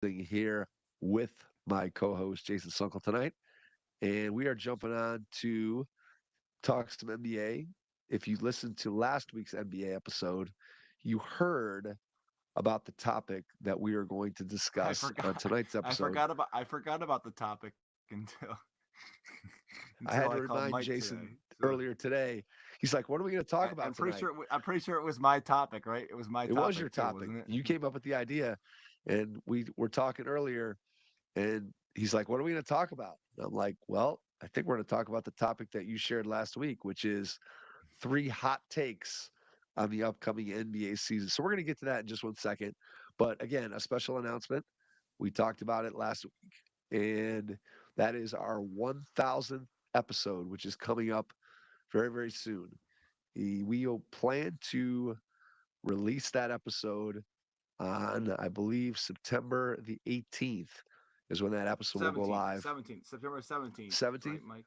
here with my co-host Jason Sunkle tonight, and we are jumping on to talk some NBA. If you listened to last week's NBA episode, you heard about the topic that we are going to I discuss on forgot. tonight's episode. I forgot about the topic until I until had I to called remind Mike today. Jason So earlier today. He's like, "What are we going to talk I'm about pretty tonight?" sure. I'm pretty sure it was my topic, right? It was my It was your topic too, topic. wasn't it? You came up with the idea, and we were talking earlier. And he's like, "What are we going to talk about?" And I'm like, "Well, I think we're going to talk about the topic that you shared last week, which is three hot takes on the upcoming NBA season." So we're going to get to that in just one second. But again, a special announcement. We talked about it last week, and that is our 1000th episode, which is coming up very, very soon. We will plan to release that episode on, I believe, September the 18th is when that episode will go 17th, live. 17th, September 17th, 17th? right, Mike?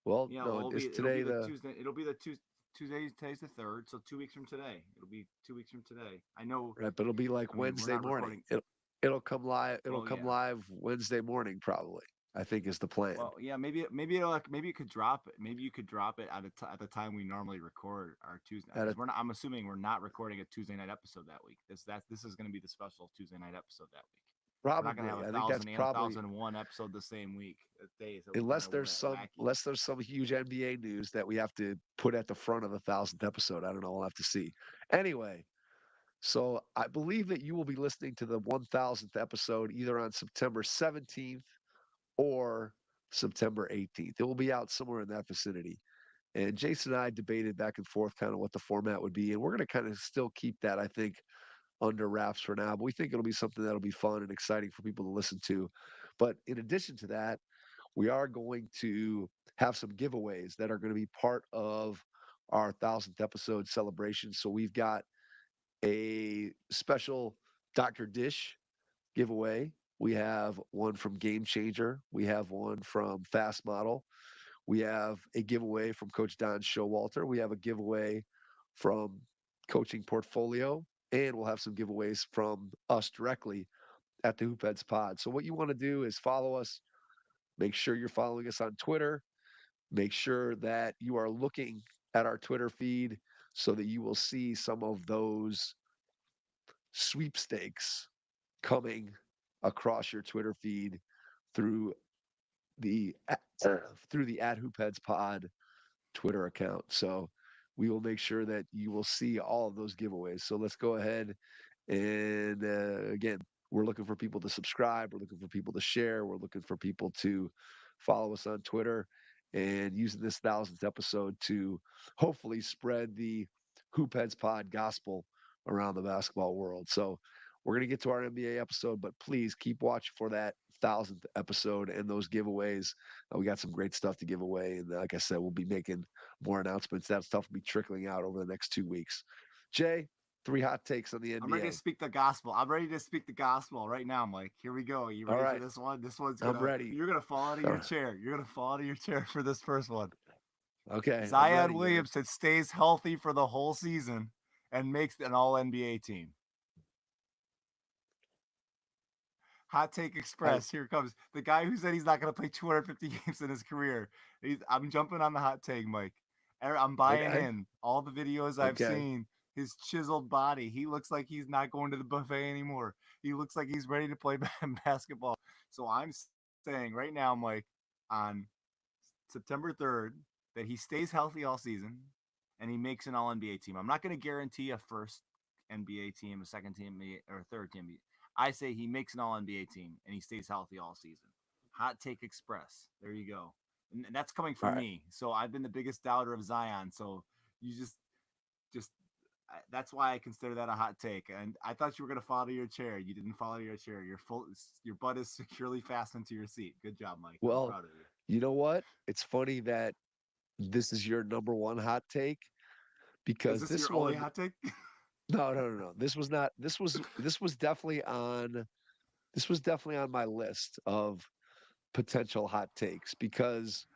Well, Yeah. no, Well, it's it'll be today the the Tuesday. It'll be the Tuesday. Today's the third, so 2 weeks from today. It'll be 2 weeks from today. I know. right, but it'll be like I mean, we're Wednesday not morning. recording. It'll come live. It'll Well, come yeah. live Wednesday morning, probably. I think is the plan. Well, yeah, maybe it'll like maybe you could drop it. Maybe you could drop it at the time we normally record our Tuesday At because a, we're not. I'm assuming we're not recording a Tuesday night episode that week. This is going to be the special Tuesday night episode that week. We're not going to have Probably, a I think that's thousand and a probably thousand and one episode the same week days. It'll be kind unless of there's some wacky. unless there's some huge NBA news that we have to put at the front of the 1000th episode. I don't know. We'll have to see. Anyway, so I believe that you will be listening to the 1000th episode either on September 17th or September 18th. It will be out somewhere in that vicinity. And Jason and I debated back and forth kind of what the format would be. And we're going to kind of still keep that, I think, under wraps for now. But we think it'll be something that'll be fun and exciting for people to listen to. But in addition to that, we are going to have some giveaways that are going to be part of our 1000th episode celebration. So we've got a special Dr. Dish giveaway. We have one from Game Changer. We have one from Fast Model. We have a giveaway from Coach Don Showalter. We have a giveaway from Coaching Portfolio. And we'll have some giveaways from us directly at the Hoopheads Pod. So what you want to do is follow us. Make sure you're following us on Twitter. Make sure that you are looking at our Twitter feed so that you will see some of those sweepstakes coming across your Twitter feed through the through the at Hoopheads Pod Twitter account. So we will make sure that you will see all of those giveaways. So let's go ahead and again, we're looking for people to subscribe. We're looking for people to share. We're looking for people to follow us on Twitter and using this 1000th episode to hopefully spread the Hoopheads Pod gospel around the basketball world. So we're going to get to our NBA episode, but please keep watching for that 1000th episode and those giveaways. We got some great stuff to give away. And like I said, we'll be making more announcements. That stuff will be trickling out over the next 2 weeks. Jay, three hot takes on the I'm ready to NBA. speak the gospel. I'm ready to speak the gospel right now, Mike. Here we go. You All ready for right, this one? This one's I'm gonna. ready. You're gonna fall out of All your right. chair. You're gonna fall out of your chair for this first one. Okay, I'm Zion ready, man. Williamson stays healthy for the whole season and makes an All NBA team. Hot Take I Express. Here it comes. The guy who said he's not going to play 250 games in his career. I'm jumping on the hot take, Mike. I'm buying okay, in. All the videos I've okay. seen, his chiseled body. He looks like he's not going to the buffet anymore. He looks like he's ready to play basketball. So I'm saying right now, Mike, on September 3rd, that he stays healthy all season and he makes an All NBA team. I'm not going to guarantee a first NBA team, a second team, or a third team. I say he makes an All NBA team and he stays healthy all season. Hot Take Express. There you go. And that's coming All from right. me. So I've been the biggest doubter of Zion. So you just that's why I consider that a hot take. And I thought you were going to fall out of your chair. You didn't fall out of your chair. Your butt is securely fastened to your seat. Good job, Mike. I'm Well, proud of you. you know what? It's funny that this is your number one hot take Is because this this your only one, hot take? no, no, no, no. This was not. This was definitely on. This was definitely on my list of potential hot takes because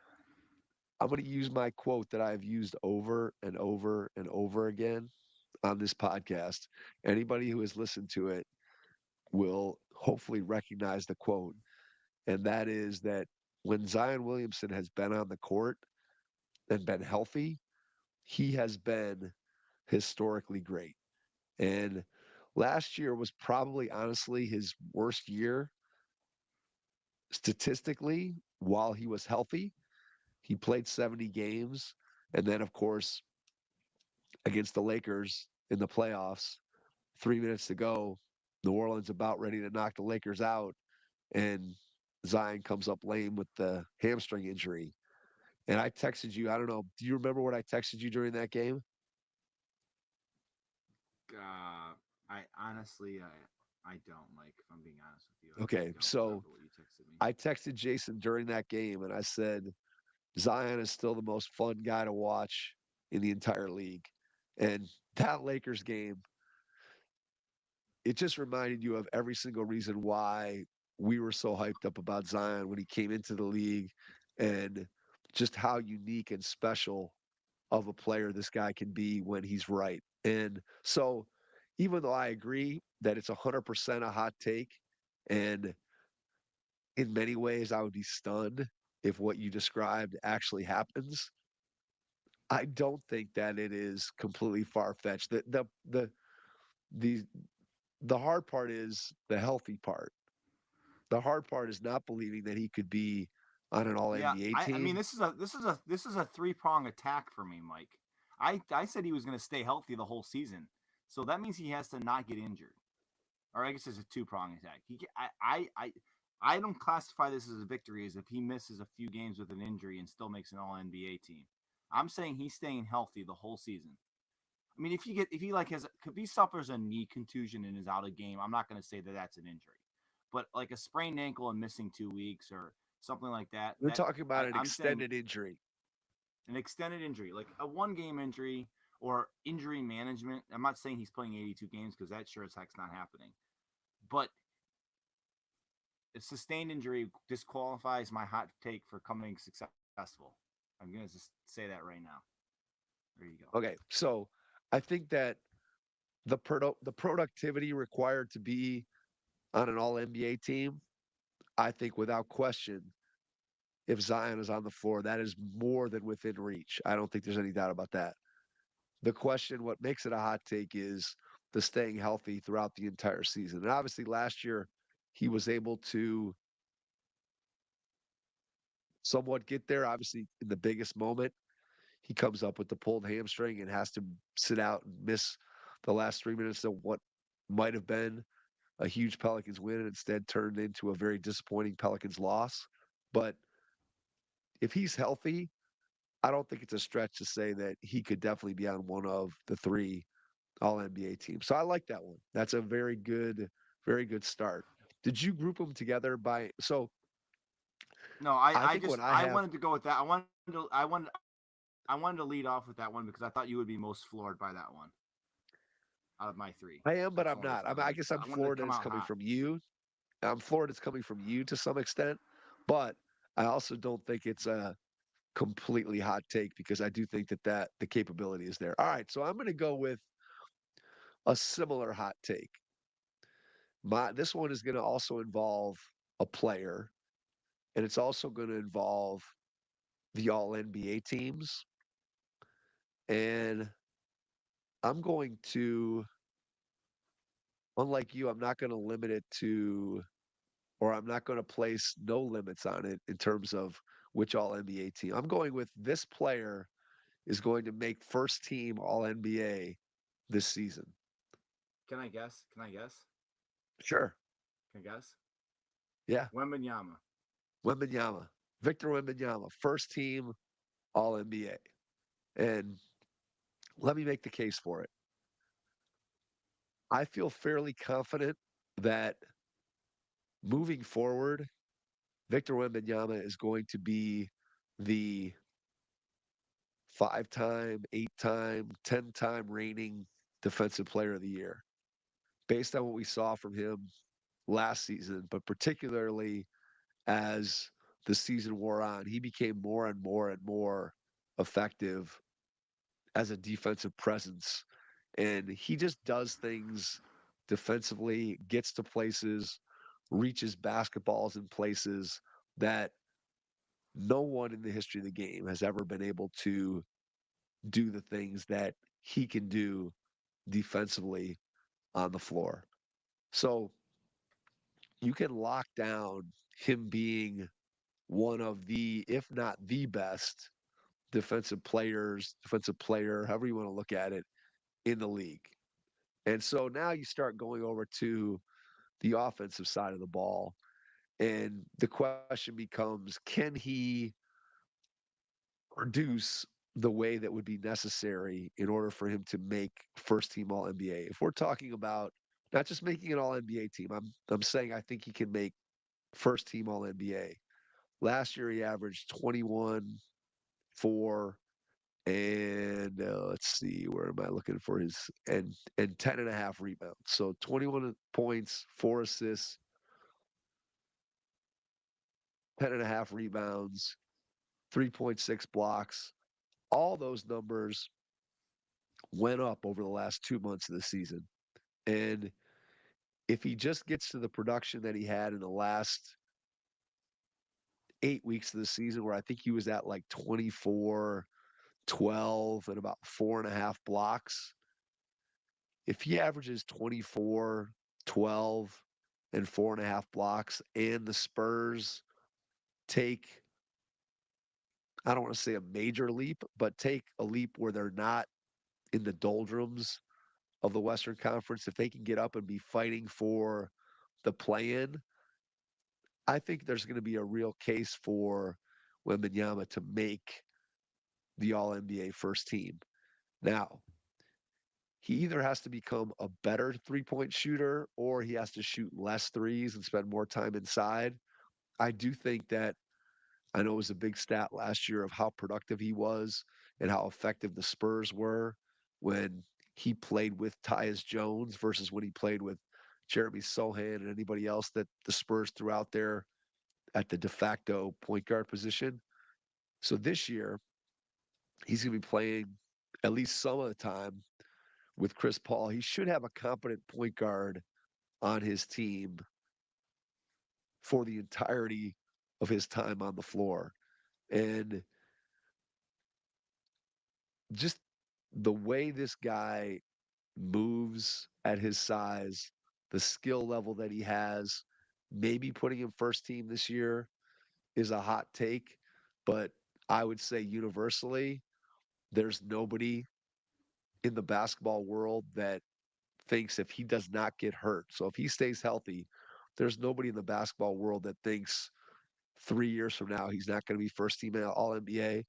I'm going to use my quote that I've used over and over and over again on this podcast. Anybody who has listened to it will hopefully recognize the quote, and that is that when Zion Williamson has been on the court and been healthy, he has been historically great. And last year was probably honestly his worst year statistically while he was healthy. He played 70 games. And then, of course, against the Lakers in the playoffs, 3 minutes to go, New Orleans about ready to knock the Lakers out. And Zion comes up lame with the hamstring injury. And I texted you, I don't know, do you remember what I texted you during that game? I honestly, I don't, Mike. If I'm being honest with you, I Okay, don't so remember what you texted me. I texted Jason during that game and I said, Zion is still the most fun guy to watch in the entire league. And that Lakers game, it just reminded you of every single reason why we were so hyped up about Zion when he came into the league and just how unique and special of a player this guy can be when he's right. And so, even though I agree that it's 100% a hot take, and in many ways I would be stunned if what you described actually happens, I don't think that it is completely far fetched. The the hard part is the healthy part. The hard part is not believing that he could be on an All Yeah, NBA I mean team. this is a three-prong attack for me, Mike. I said he was going to stay healthy the whole season, so that means he has to not get injured. Or I guess it's a two-prong attack. I don't classify this as a victory as if he misses a few games with an injury and still makes an All NBA team. I'm saying he's staying healthy the whole season. I mean, if he suffers a knee contusion and is out of game, I'm not going to say that that's an injury. But like a sprained ankle and missing 2 weeks or something like that, We're talking about an I'm saying extended injury. an extended injury, like a one-game injury or injury management. I'm not saying he's playing 82 games because that sure as heck's not happening. But a sustained injury disqualifies my hot take for coming successful. I'm going to just say that right now. There you go. Okay, so I think that the productivity required to be on an All NBA team, I think without question, if Zion is on the floor, that is more than within reach. I don't think there's any doubt about that. The question, what makes it a hot take, is the staying healthy throughout the entire season. And obviously, last year he was able to somewhat get there. Obviously, in the biggest moment, he comes up with the pulled hamstring and has to sit out and miss the last 3 minutes of what might have been a huge Pelicans win and instead turned into a very disappointing Pelicans loss. But if he's healthy, I don't think it's a stretch to say that he could definitely be on one of the three All NBA teams. So I like that one. That's a very good start. Did you group them together by? So No, I think what I I have, wanted to go with that. I wanted to lead off with that one because I thought you would be most floored by that one out of my three. I am, but That's the I'm only reason not. I I wanted guess to. I'm I wanted to Florida come is out coming hot. from you. I'm Florida is coming from you to some extent, but I also don't think it's a completely hot take because I do think that the capability is there. All right, so I'm going to go with a similar hot take. This one is going to also involve a player, and it's also going to involve the All NBA teams. And I'm going to, unlike you, I'm not going to limit it to, or I'm not going to place no limits on it in terms of which All NBA team. I'm going with this player is going to make first team All NBA this season. Can I guess? Can I guess? Sure. Can I guess? Yeah. Wembenyama. Wembenyama. Victor Wembenyama, first team All NBA. And let me make the case for it. I feel fairly confident that moving forward, Victor Wembanyama is going to be the 5-time, 8-time, 10-time reigning defensive player of the year based on what we saw from him last season, but particularly as the season wore on, he became more and more and more effective as a defensive presence. And he just does things defensively, gets to places reaches basketballs in places that no one in the history of the game has ever been able to do the things that he can do defensively on the floor. So you can lock down him being one of the, if not the best defensive player, however you want to look at it, in the league. And so now you start going over to the offensive side of the ball. And the question becomes, can he produce the way that would be necessary in order for him to make first team all NBA? If we're talking about not just making an all NBA team, I'm saying I think he can make first team all NBA. Last year he averaged 21, 4, and let's see, where am I looking for his and 10 and a half rebounds. So 21 points, 4 assists, 10 and a half rebounds, 3.6 blocks. All those numbers went up over the last 2 months of the season. And if he just gets to the production that he had in the last 8 weeks of the season, where I think he was at like 24, 12, and about 4.5 blocks, if he averages 24, 12, and 4.5 blocks, and the Spurs take, I don't want to say a major leap, but take a leap where they're not in the doldrums of the Western Conference, if they can get up and be fighting for the play-in, I think there's going to be a real case for Wembanyama to make the All-NBA first team. Now, he either has to become a better three-point shooter or he has to shoot less threes and spend more time inside. I do think that I know it was a big stat last year of how productive he was and how effective the Spurs were when he played with Tyus Jones versus when he played with Jeremy Sohan and anybody else that the Spurs threw out there at the de facto point guard position. So this year, he's going to be playing at least some of the time with Chris Paul. He should have a competent point guard on his team for the entirety of his time on the floor. And just the way this guy moves at his size, the skill level that he has, maybe putting him first team this year is a hot take, but I would say universally, there's nobody in the basketball world that thinks if he does not get hurt. So if he stays healthy, there's nobody in the basketball world that thinks 3 years from now he's not going to be first team All NBA.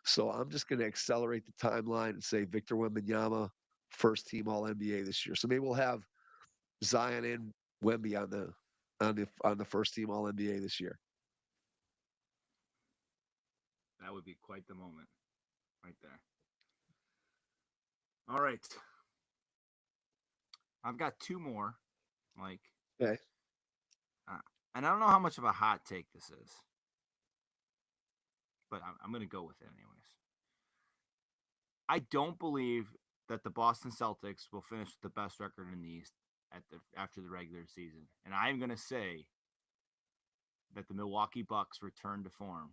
So I'm just going to accelerate the timeline and say Victor Wembanyama, first team All NBA this year. So maybe we'll have Zion and Wemby on the first team All NBA this year. That would be quite the moment right there. All right. I've got two more, Mike. Okay. And I don't know how much of a hot take this is, but I'm going to go with it anyways. I don't believe that the Boston Celtics will finish with the best record in the East after the regular season. And I'm going to say that the Milwaukee Bucks return to form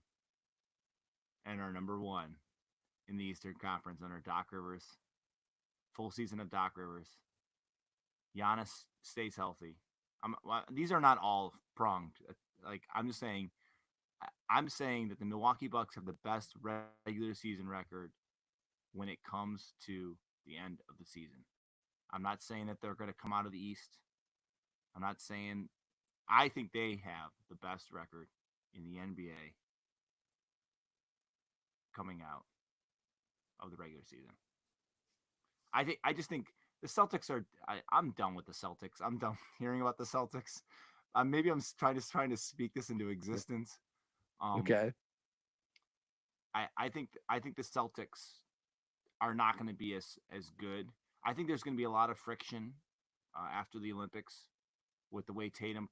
and are number one in the Eastern Conference under Doc Rivers. Full season of Doc Rivers. Giannis stays healthy. These are not all pronged. Like I'm saying that the Milwaukee Bucks have the best regular season record when it comes to the end of the season. I'm not saying that they're going to come out of the East. I'm not saying I think they have the best record in the NBA coming out of the regular season. I just think the Celtics are. I'm done with the Celtics. I'm done hearing about the Celtics. Maybe I'm trying to speak this into existence. Okay. I think the Celtics are not going to be as good. I think there's going to be a lot of friction after the Olympics with the way Tatum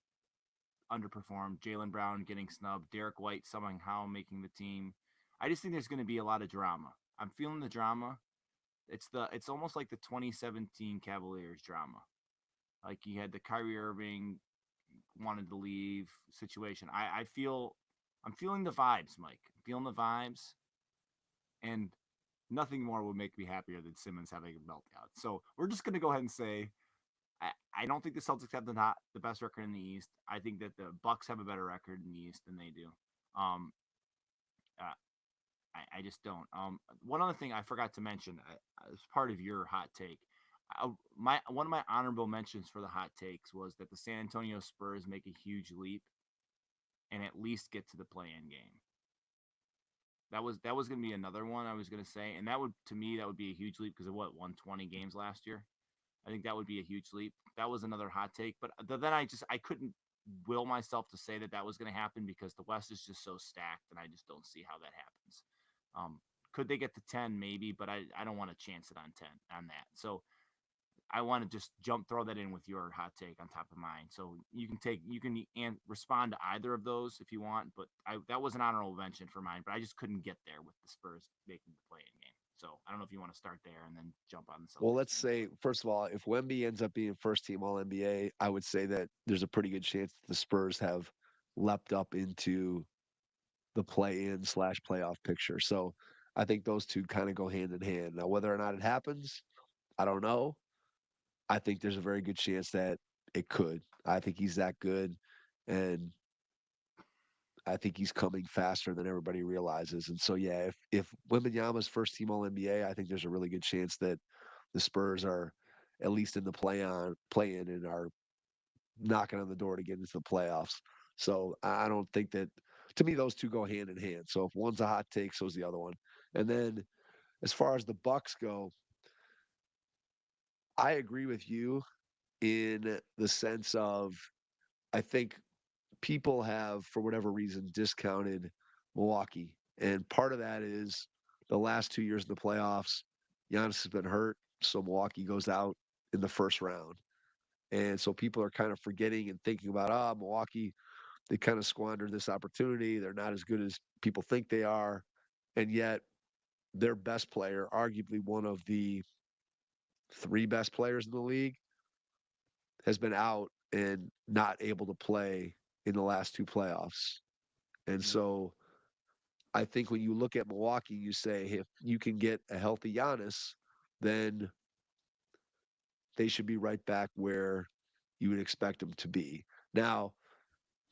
underperformed, Jaylen Brown getting snubbed, Derek White somehow making the team. I just think there's going to be a lot of drama. I'm feeling the drama. It's almost like the 2017 Cavaliers drama. Like you had the Kyrie Irving wanted to leave situation. I'm feeling the vibes, Mike. I'm feeling the vibes, and nothing more would make me happier than Simmons having a meltdown. So we're just gonna go ahead and say I don't think the Celtics have the best record in the East. I think that the Bucks have a better record in the East than they do. Um, uh, I just don't. One other thing I forgot to mention as part of your hot take, my one of my honorable mentions for the hot takes was that the San Antonio Spurs make a huge leap and at least get to the play-in game. That was going to be another one I was going to say, and that would to me that would be a huge leap because of what won 20 games last year. I think that would be a huge leap. That was another hot take, but then I couldn't will myself to say that was going to happen because the West is just so stacked, and I just don't see how that happens. Could they get to 10? Maybe, but I don't want to chance it on 10 on that. So I want to just throw that in with your hot take on top of mine. So you can respond to either of those if you want, but that was an honorable mention for mine, but I just couldn't get there with the Spurs making the play-in game. So I don't know if you want to start there and then jump on the Well, Celtics. let's say first of all, if Wemby ends up being first team All NBA, I would say that there's a pretty good chance that the Spurs have leapt up into the play-in slash playoff picture. So I think those two kind of go hand in hand. Now, whether or not it happens, I don't know. I think there's a very good chance that it could. I think he's that good, and I think he's coming faster than everybody realizes. And so, yeah, if Wembanyama's first team All NBA, I think there's a really good chance that the Spurs are at least in the play in and are knocking on the door to get into the playoffs. So I don't think that to me those two go hand in hand. So if one's a hot take, so's the other one. And then as far as the Bucks go, I agree with you in the sense of I think people have, for whatever reason, discounted Milwaukee. And part of that is the last 2 years in the playoffs, Giannis has been hurt. So Milwaukee goes out in the first round. And so people are kind of forgetting and thinking about, Milwaukee, they kind of squandered this opportunity. They're not as good as people think they are. And yet, their best player, arguably one of the three best players in the league, has been out and not able to play in the last two playoffs. And Yeah. so I think when you look at Milwaukee, you say if you can get a healthy Giannis, then they should be right back where you would expect them to be. Now,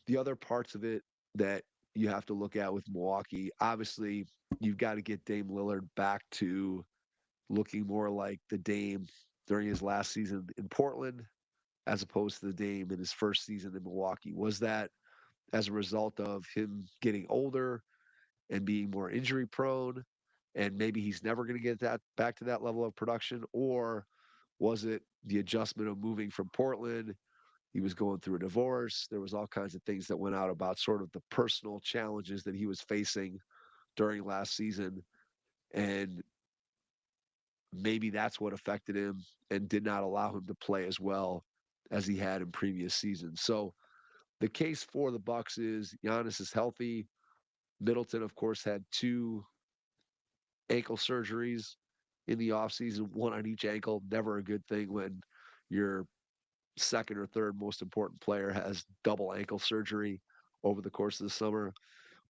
the other parts of it that you have to look at with Milwaukee, obviously, you've got to get Dame Lillard back to looking more like the Dame during his last season in Portland as opposed to the Dame in his first season in Milwaukee. Was that as a result of him getting older and being more injury prone and maybe he's never going to get that back to that level of production, or was it the adjustment of moving from Portland? He was going through a divorce. There was all kinds of things that went out about sort of the personal challenges that he was facing during last season. And maybe that's what affected him and did not allow him to play as well as he had in previous seasons. So the case for the Bucks is Giannis is healthy. Middleton, of course, had two ankle surgeries in the offseason, one on each ankle. Never a good thing when your second or third most important player has double ankle surgery over the course of the summer.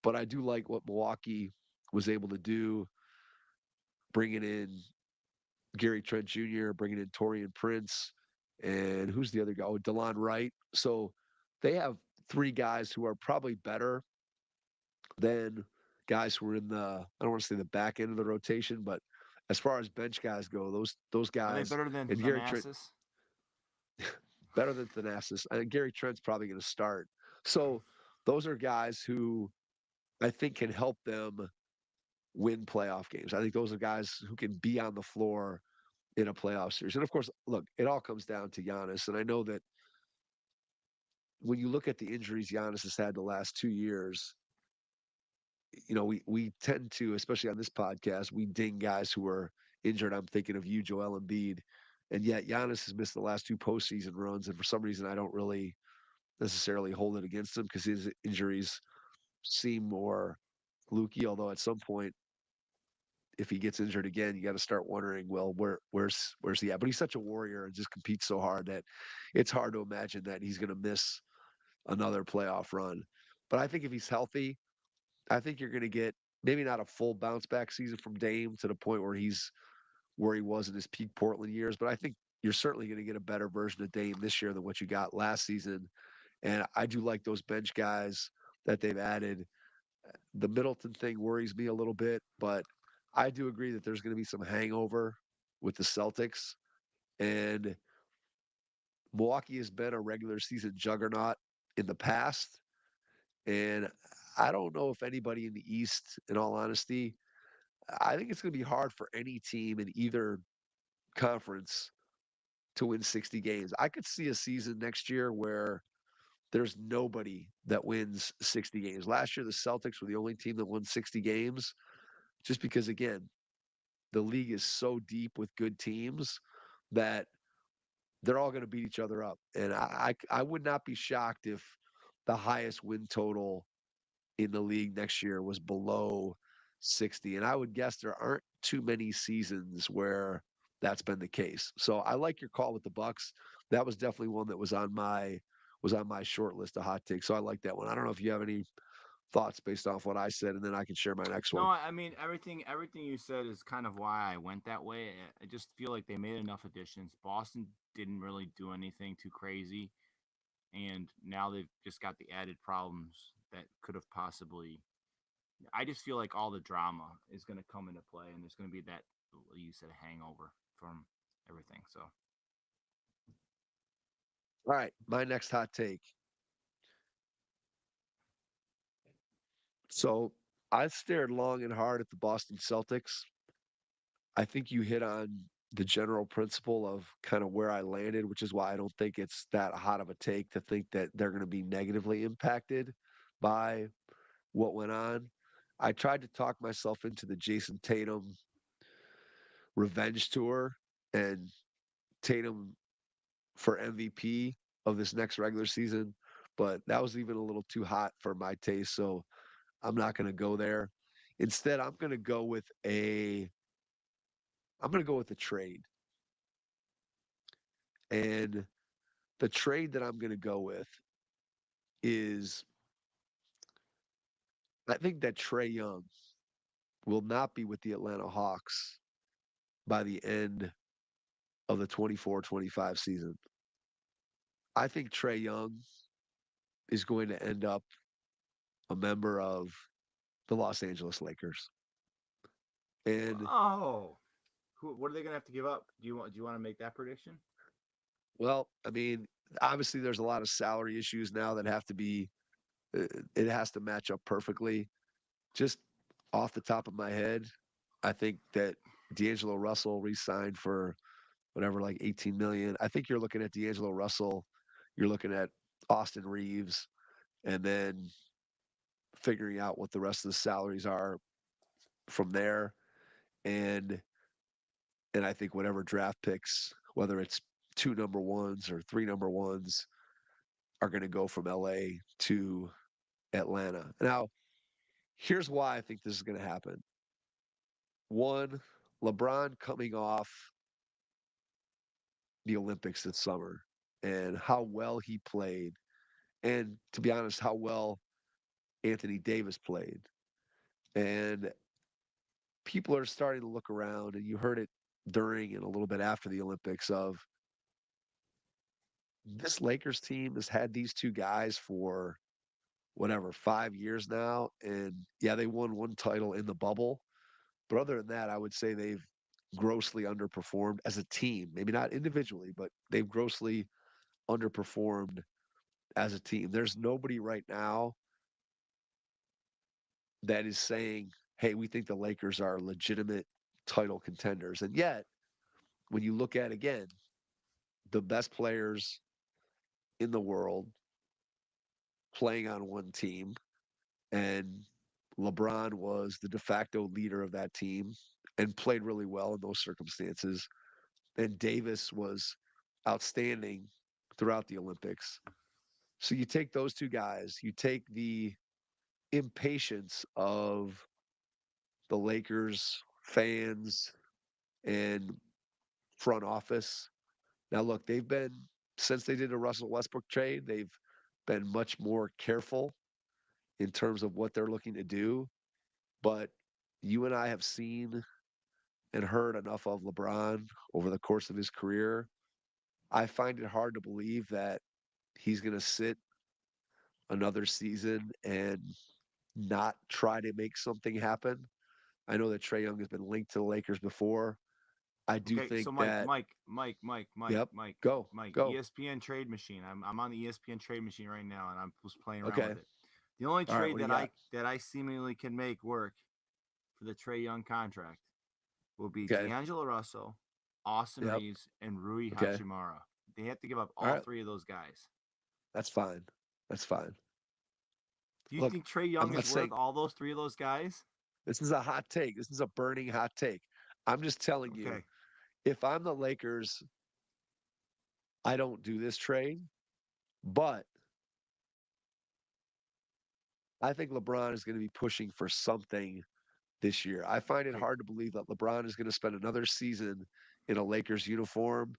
But I do like what Milwaukee was able to do, bringing in Gary Trent Jr., bringing in Torian Prince, and who's the other guy? Oh, DeLon Wright. So they have three guys who are probably better than guys who are in the, I don't want to say the back end of the rotation, but as far as bench guys go, those Are they guys better than and Gary Trent Thanasis? better than Thanasis. I think Gary Trent's probably going to start. So those are guys who I think can help them win playoff games. I think those are guys who can be on the floor in a playoff series. And of course, look, it all comes down to Giannis. And I know that when you look at the injuries Giannis has had the last 2 years, we tend to, especially on this podcast, we ding guys who are injured. I'm thinking of you, Joel Embiid. And yet Giannis has missed the last two postseason runs. And for some reason, I don't really necessarily hold it against him because his injuries seem more fluky. Although at some point, if he gets injured again, you got to start wondering, well, where's he at? But he's such a warrior and just competes so hard that it's hard to imagine that he's going to miss another playoff run. But I think if he's healthy, I think you're going to get maybe not a full bounce back season from Dame to the point where he's where he was in his peak Portland years, but I think you're certainly going to get a better version of Dame this year than what you got last season. And I do like those bench guys that they've added. The Middleton thing worries me a little bit, but I do agree that there's going to be some hangover with the Celtics. And Milwaukee has been a regular season juggernaut in the past. And I don't know if anybody in the East, in all honesty, I think it's going to be hard for any team in either conference to win 60 games. I could see a season next year where there's nobody that wins 60 games. Last year, the Celtics were the only team that won 60 games just because, again, the league is so deep with good teams that they're all going to beat each other up. And I would not be shocked if the highest win total in the league next year was below 60. And I would guess there aren't too many seasons where that's been the case. So I like your call with the Bucks. That was definitely one that was on my short list of hot takes. So I like that one. I don't know if you have any thoughts based off what I said, and then I can share my next No, one. I mean everything you said is kind of why I went that way. I just feel like they made enough additions. Boston didn't really do anything too crazy, and now they've just got the added problems that could have possibly. I just feel like all the drama is going to come into play, and there's going to be that you said hangover from everything. So All right, my next hot take. So I stared long and hard at the Boston Celtics. I think you hit on the general principle of kind of where I landed, which is why I don't think it's that hot of a take to think that they're going to be negatively impacted by what went on. I tried to talk myself into the Jason Tatum revenge tour and Tatum for MVP of this next regular season, but that was even a little too hot for my taste. So I'm not going to go there. Instead, I'm going to go with a trade. And the trade that I'm going to go with is I think that Trey Young will not be with the Atlanta Hawks by the end of the 24-25 season. I think Trey Young is going to end up a member of the Los Angeles Lakers. And oh, what are they going to have to give up? Do you want to make that prediction? well, I mean, obviously there's a lot of salary issues now that have to be it has to match up perfectly. Just off the top of my head, I think that D'Angelo Russell re-signed for whatever, like 18 million. I think you're looking at D'Angelo Russell, you're looking at Austin Reeves, and then figuring out what the rest of the salaries are from there. And and I think whatever draft picks, whether it's two number ones or three number ones, are going to go from LA to Atlanta. Now, here's why I think this is going to happen. One, LeBron coming off the Olympics this summer and how well he played, and to be honest, how well Anthony Davis played. And people are starting to look around, and you heard it during and a little bit after the Olympics of this Lakers team has had these two guys for whatever 5 years now, and yeah, they won one title in the bubble, but other than that, I would say they've grossly underperformed as a team. Maybe not individually, but they've grossly underperformed as a team. There's nobody right now that is saying, hey, we think the Lakers are legitimate title contenders. And yet, when you look at again, the best players in the world playing on one team, and LeBron was the de facto leader of that team and played really well in those circumstances. And Davis was outstanding throughout the Olympics. So you take those two guys, you take the impatience of the Lakers fans and front office. Now, look, they've been since they did the Russell Westbrook trade, they've been much more careful in terms of what they're looking to do. But you and I have seen and heard enough of LeBron over the course of his career. I find it hard to believe that he's going to sit another season and not try to make something happen. I know that Trey Young has been linked to the Lakers before. I do Okay, think so Mike, that, Mike, Mike, Mike, Mike, yep, Mike, go, Mike, go. ESPN trade machine. I'm on the ESPN trade machine right now, and I'm just playing around Okay. with it. The only All right. trade What do you got? that I seemingly can make work for the Trey Young contract will be Okay. D'Angelo Russell, Austin Yep. Reeves, and Rui Okay. Hachimura. They have to give up All all right. three of those guys. That's fine. That's fine. Do you Look, think Trey I'm Young not is worth saying all those three of those guys? this is a hot take. This is a burning hot take. I'm just telling you, Okay. if I'm the Lakers, I don't do this trade, but I think LeBron is going to be pushing for something this year. I find it Okay. hard to believe that LeBron is going to spend another season in a Lakers uniform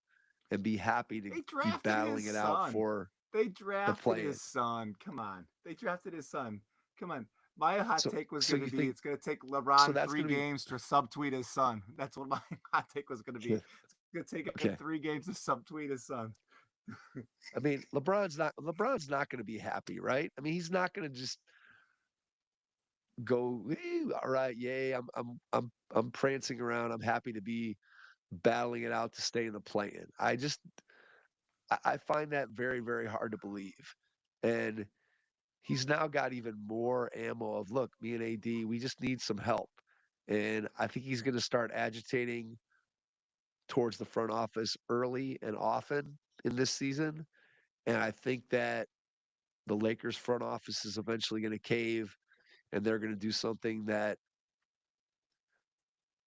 and be happy to They be drafted battling his it out son. for They the drafted play-in. his son. Come on. They drafted his son. Come on. My hot So, take was so going you to be think it's going to take so? LeBron That's 3 going to be games to subtweet his son. That's what my hot take was going to be. It's going to take him okay. 3 games to subtweet his son. I mean, LeBron's not going to be happy, right? I mean, he's not going to just go, all right, yay, I'm prancing around. I'm happy to be battling it out to stay in the play-in. I find that very, very hard to believe. And he's now got even more ammo of, look, me and AD, we just need some help. And I think he's going to start agitating towards the front office early and often in this season. And I think that the Lakers front office is eventually going to cave and they're going to do something that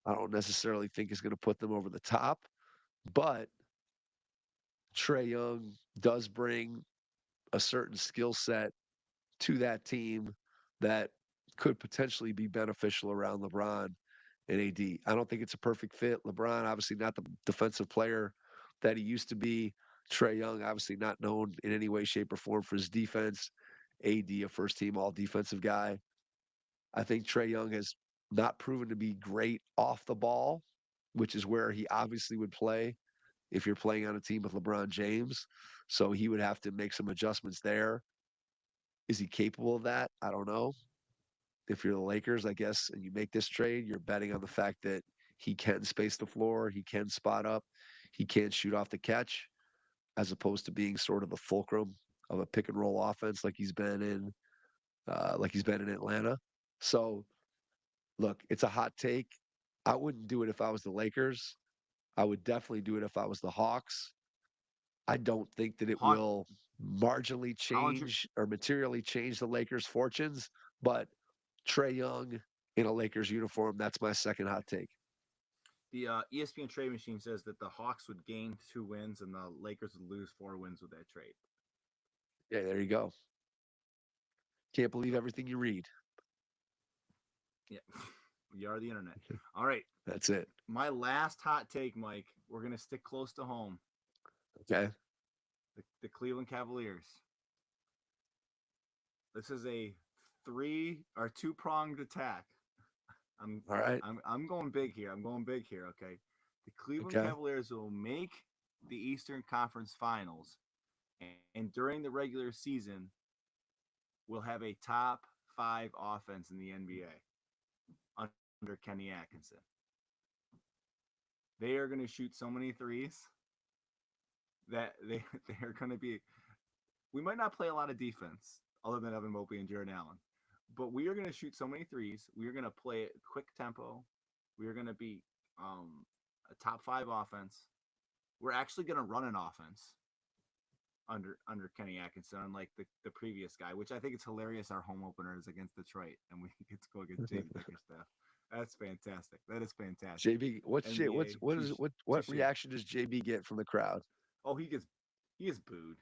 I don't necessarily think is going to put them over the top. But Trey Young does bring a certain skill set to that team that could potentially be beneficial around LeBron and AD. I don't think it's a perfect fit. LeBron, obviously not the defensive player that he used to be. Trey Young, obviously not known in any way, shape, or form for his defense. AD, a first team all defensive guy. I think Trey Young has not proven to be great off the ball, which is where he obviously would play if you're playing on a team with LeBron James. So he would have to make some adjustments there. Is he capable of that? I don't know. If you're the Lakers, I guess, and you make this trade, you're betting on the fact that he can space the floor, he can spot up, he can shoot off the catch, as opposed to being sort of the fulcrum of a pick and roll offense like he's been in Atlanta. So, look, it's a hot take. I wouldn't do it if I was the Lakers. I would definitely do it if I was the Hawks. I don't think that it Hawk, will marginally how would you change or materially change the Lakers' fortunes, but Trey Young in a Lakers uniform, that's my second hot take. the ESPN trade machine says that the Hawks would gain 2 wins and the Lakers would lose 4 wins with that trade. Yeah, there you go. Can't believe everything you read. Yeah. We are the internet. All right. That's it. My last hot take, Mike. We're going to stick close to home. Okay. The Cleveland Cavaliers. This is a 2-pronged attack. All right. I'm going big here. Okay. The Cleveland Okay. Cavaliers will make the Eastern Conference Finals, and during the regular season, will have a top 5 offense in the NBA under Kenny Atkinson. They are going to shoot so many threes that they're going to be. We might not play a lot of defense other than Evan Mobley and Jared Allen, but we are going to shoot so many threes. We are going to play at quick tempo. We are going to be a top 5 offense. We're actually going to run an offense under Kenny Atkinson, unlike the previous guy, which I think it's hilarious. Our home opener is against Detroit, and we get to go against JB Bickerstaff. That's fantastic. That is fantastic. JB, what reaction does JB get from the crowd? Oh, he is booed.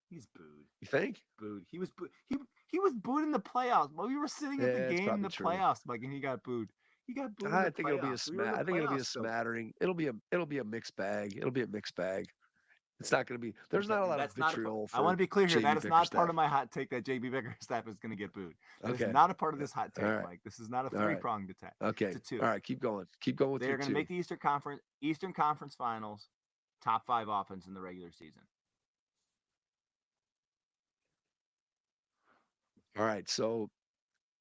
He's booed. You think? Booed. He was booed. He was booed in the playoffs. Well, we were sitting at the game in the playoffs, Mike, and he got booed. He got booed. I think it'll be a smattering. It'll be a mixed bag. It's not going to be. There's not a lot of That's not a. vitriol I want for to be clear here. That JB is not part Bickerstaff. of my hot take that JB Bickerstaff is going to get booed. That is Okay. not a part of this hot All take, right. Mike. This is not a All right. three-pronged attack. Okay. It's a two. All right. Keep going. Keep going with They your are going to two. make the Eastern Conference Finals, top 5 offense in the regular season. All right. So,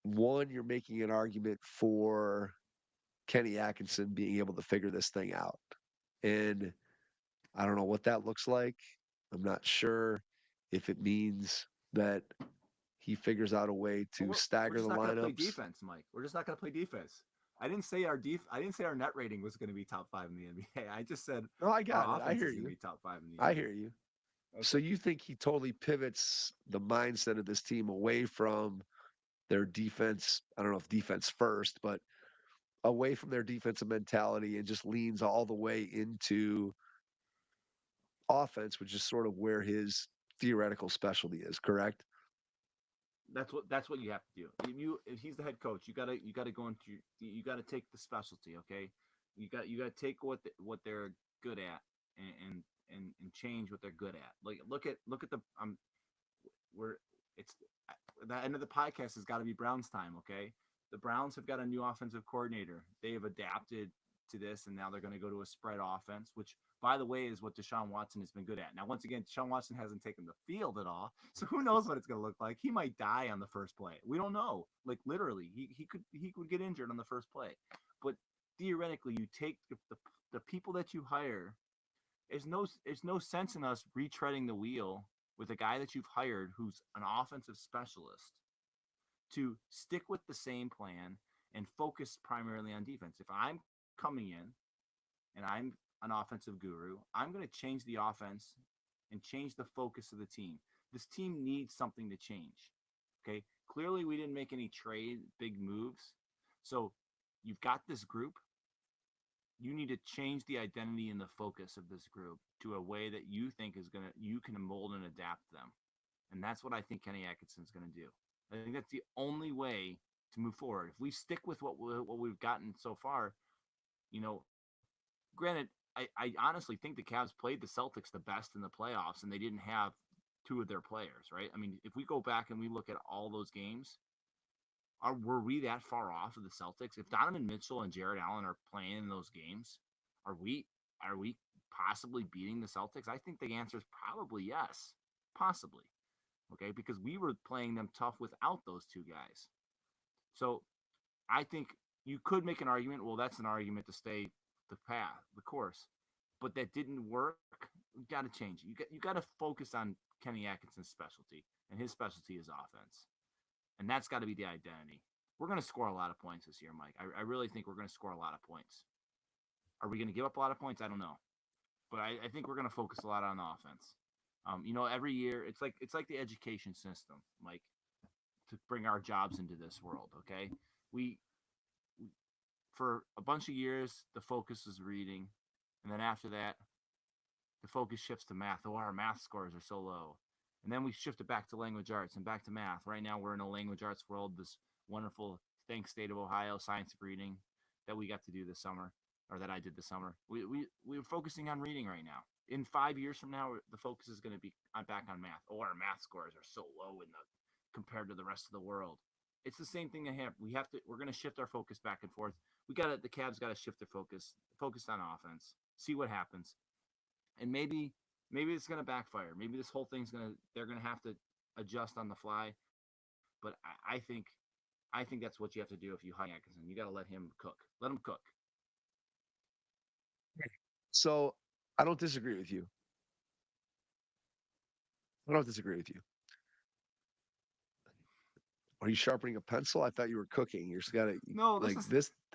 one, you're making an argument for Kenny Atkinson being able to figure this thing out. And I don't know what that looks like. I'm not sure if it means that he figures out a way to We're stagger just the not going to play lineups. defense, Mike. We're just not going to play defense. I didn't say our net rating was going to be top 5 in the NBA. I just said No, I got our it. I offense hear is going to you. be top 5 in the NBA. I hear you. Okay. So you think he totally pivots the mindset of this team away from their defense? I don't know if defense first, but away from their defensive mentality and just leans all the way into offense, which is sort of where his theoretical specialty is, correct? That's what you have to do. If he's the head coach, you gotta go into you gotta take the specialty. Okay, you gotta take what they're good at and change what they're good at. Like look at the we're it's the end of the podcast has got to be Browns time. Okay, the Browns have got a new offensive coordinator. They have adapted to this, and now they're going to go to a spread offense, which, by the way, is what Deshaun Watson has been good at. Now, once again, Deshaun Watson hasn't taken the field at all, so who knows what it's going to look like? He might die on the first play. We don't know. Like literally, he could get injured on the first play. But theoretically, you take the people that you hire. There's no sense in us retreading the wheel with a guy that you've hired who's an offensive specialist to stick with the same plan and focus primarily on defense. If I'm coming in and I'm an offensive guru, I'm going to change the offense and change the focus of the team. This team needs something to change. Okay. Clearly, we didn't make any big moves. So you've got this group. You need to change the identity and the focus of this group to a way that you think you can mold and adapt them. And that's what I think Kenny Atkinson's going to do. I think that's the only way to move forward. If we stick with what we've gotten so far, granted, I honestly think the Cavs played the Celtics the best in the playoffs, and they didn't have 2 of their players, right? I mean, if we go back and we look at all those games, were we that far off of the Celtics? If Donovan Mitchell and Jared Allen are playing in those games, are we possibly beating the Celtics? I think the answer is probably yes, possibly. Okay, because we were playing them tough without those 2 guys. So I think you could make an argument. Well, that's an argument to stay the course, but that didn't work. You got to change it. You got to focus on Kenny Atkinson's specialty, and his specialty is offense. And that's got to be the identity. We're going to score a lot of points this year, Mike. I really think we're going to score a lot of points. Are we going to give up a lot of points? I don't know. But I think we're going to focus a lot on offense. Every year, it's like the education system, Mike, to bring our jobs into this world, okay? We for a bunch of years, the focus is reading. And then after that, the focus shifts to math. Oh, our math scores are so low. And then we shift it back to language arts and back to math. Right now, we're in a language arts world, this wonderful, thanks State of Ohio, science of reading that we got to do this summer, or that I did this summer. We're focusing on reading right now. In 5 years from now, the focus is going to be back on math. Oh, our math scores are so low compared to the rest of the world. It's the same thing we're going to shift our focus back and forth. The Cavs got to shift their focus on offense, see what happens. And maybe it's going to backfire. Maybe this whole they're going to have to adjust on the fly. But I think that's what you have to do if you hire Atkinson. You got to let him cook. Let him cook. So I don't disagree with you. Are you sharpening a pencil? I thought you were cooking. You just got to No, like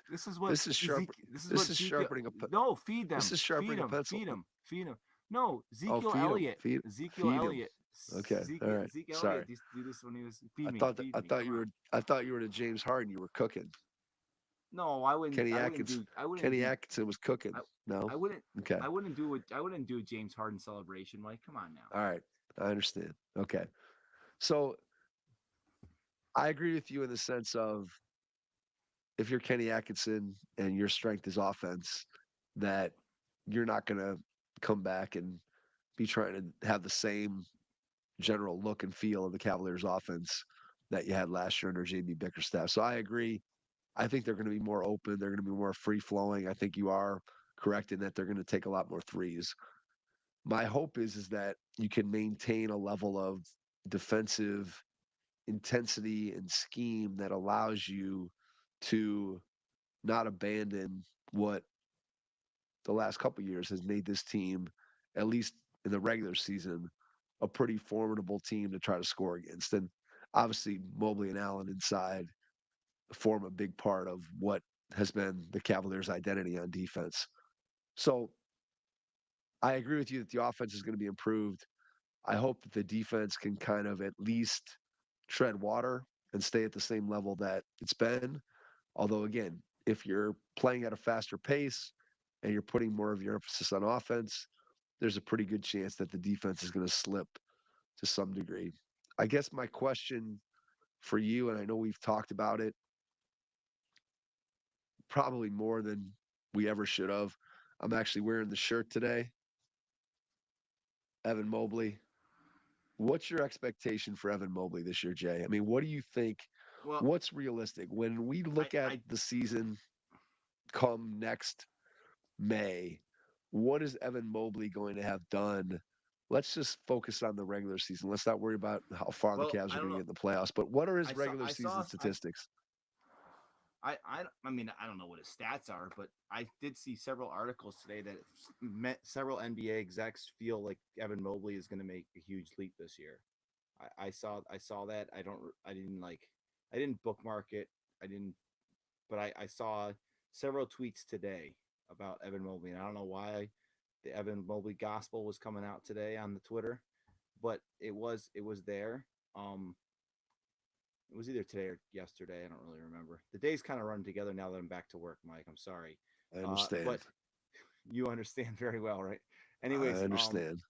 this is what this is sharp. This is sharpening a pencil. No, feed them. This is sharpening a pencil. Feed them. No, Ezekiel feed 'em, Elliott. feed- Ezekiel feed 'em. Elliott. Okay, all right. Ezekiel Sorry. Elliott used to do this when he was feed I me. thought feed I me. thought Come you on. were I thought you were to James Harden. You were cooking. No, I wouldn't. Kenny I wouldn't Atkinson. do. I wouldn't. Kenny do, Atkinson was cooking. No. I wouldn't. Okay. I wouldn't do it. I wouldn't do a James Harden celebration, Mike. Come on now. All right. I understand. Okay. So I agree with you in the sense of if you're Kenny Atkinson and your strength is offense, that you're not going to come back and be trying to have the same general look and feel of the Cavaliers offense that you had last year under JB Bickerstaff. So I agree. I think they're going to be more open. They're going to be more free flowing. I think you are correct in that they're going to take a lot more threes. My hope is that you can maintain a level of defensive intensity and scheme that allows you to not abandon what the last couple of years has made this team, at least in the regular season, a pretty formidable team to try to score against. And obviously, Mobley and Allen inside form a big part of what has been the Cavaliers' identity on defense. So I agree with you that the offense is going to be improved. I hope that the defense can kind of at least tread water and stay at the same level that it's been. Although, again, if you're playing at a faster pace and you're putting more of your emphasis on offense, there's a pretty good chance that the defense is going to slip to some degree. I guess my question for you, and I know we've talked about it probably more than we ever should have. I'm actually wearing the shirt today. Evan Mobley. What's your expectation for Evan Mobley this year, Jay? I mean, what do you think? Well, What's realistic when we look at I the season come next May? What is Evan Mobley going to have done? Let's just focus on the regular season. Let's not worry about how far the well, Cavs I are don't going to know. get in the playoffs. But what are his I saw regular I season saw statistics? I mean, I don't know what his stats are, but I did see several articles today that several NBA execs feel like Evan Mobley is going to make a huge leap this year. I saw that. I didn't bookmark it. I didn't, but I saw several tweets today about Evan Mobley, and I don't know why the Evan Mobley gospel was coming out today on the Twitter, but it was there. It was either today or yesterday. I don't really remember. The days kind of run together now that I'm back to work, Mike. I'm sorry. I understand. But you understand very well, right? I Anyways, understand.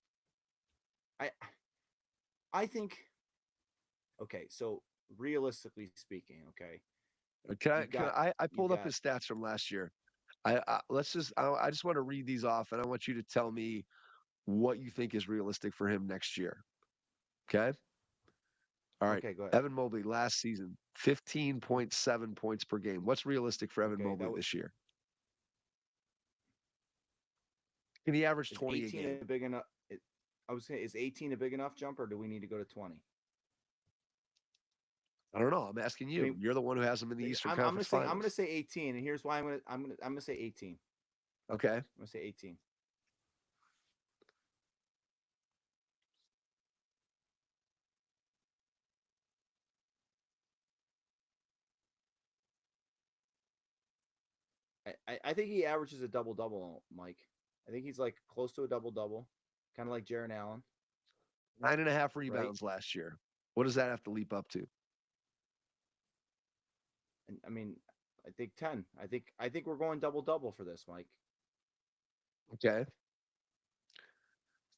I I think okay, so realistically speaking, okay, you've got I you've pulled up got his stats from last year. I just want to read these off, and I want you to tell me what you think is realistic for him next year. Okay. All right. okay, go ahead. Evan Mobley last season, 15.7 points per game. What's realistic for Evan Okay, Mobley this year? Can he average is 20 a 18 game? a big enough? I was saying, is 18 a big enough jump, or do we need to go to 20? I don't know. I'm asking I you. mean, You're the one who has him in the Eastern I'm Conference gonna Finals. say 18, and here's why I'm gonna say 18. Okay. I'm gonna say 18. I think he averages a double double, Mike. I think he's like close to a double double, kind of like Jaron Allen, 9.5 right? rebounds last year. What does that have to leap up to? And I mean, I think 10. I think we're going double double for this, Mike. Okay.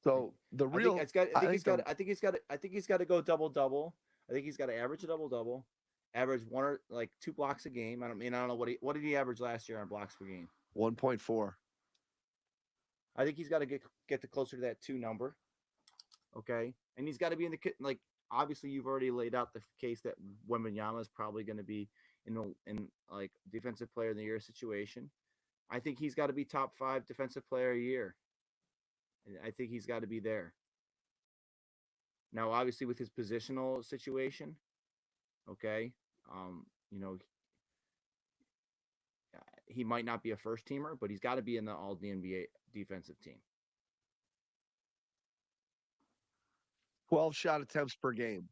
So the I think real, it's got. I I think think he's got. I think he's got. I think he's got to go double double. I think he's got to average a double double, average one or like 2 blocks a game. I don't know what did he average last year on blocks per game. 1.4. I think he's got to get to closer to that 2 number. Okay, and he's got to be in the like. Obviously, you've already laid out the case that Wembanyama is probably going to be in like defensive player of the year situation. I think he's got to be top 5 defensive player a year. And I think he's got to be there. Now, obviously, with his positional situation, okay, you know, he might not be a first teamer, but he's got to be in the All NBA defensive team. 12 shot attempts per game.